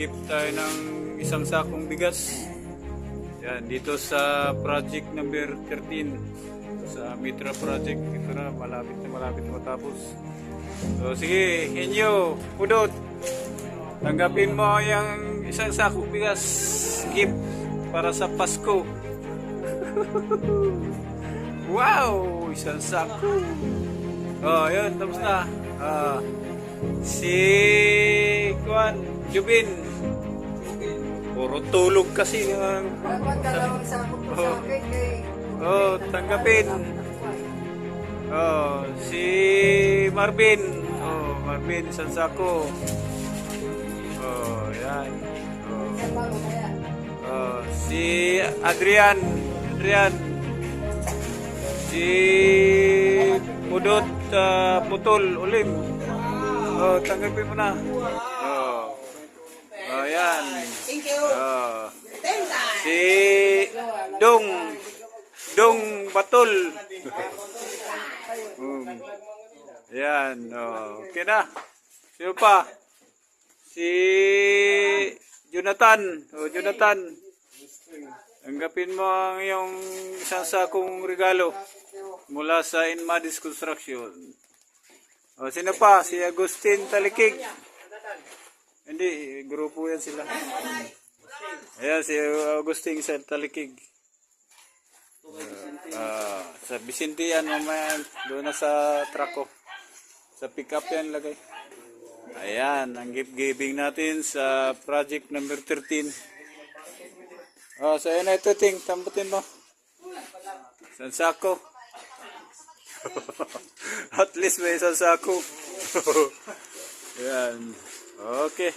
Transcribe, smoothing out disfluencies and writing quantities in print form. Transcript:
Nag-gift tayo ng isang sakong bigas. Yan, dito sa project number 13. Sa Mitra project. Ito na, malapit na matapos. So, sige, inyo, Pudot. Tanggapin mo yung isang sakong bigas. Gift para sa Pasko. Wow! Isang sako. Oh, yun, tapos na. Si Kuan, Jubin. Puro tulog kasi. Dapat dalawang sako po sa akin kay... Tanggapin. Si Marvin. Marvin, isang sako. Yan. Si Adrian. Si Pudot Putol Ulim. Tanggapin mo na. Yan. Thank you. Si Dong Batol. Yan. Okay na. Sino pa? Si Jonathan. Jonathan. Tanggapin mo ang iyong isang sakong regalo mula sa Inmadis Construction. Sino pa? Si Agustin Talikig. Hindi, grupo yan sila. Ayan, si Agustin Talikig. Sa Vicente yan, mamaya doon na sa truck ko. Sa pick up yan lagay. Ayan, ang gift giving natin sa project number 13. So yun na ito, Ting. Tambutin mo. Isang sako. At least may isang sako. Yan. Okay.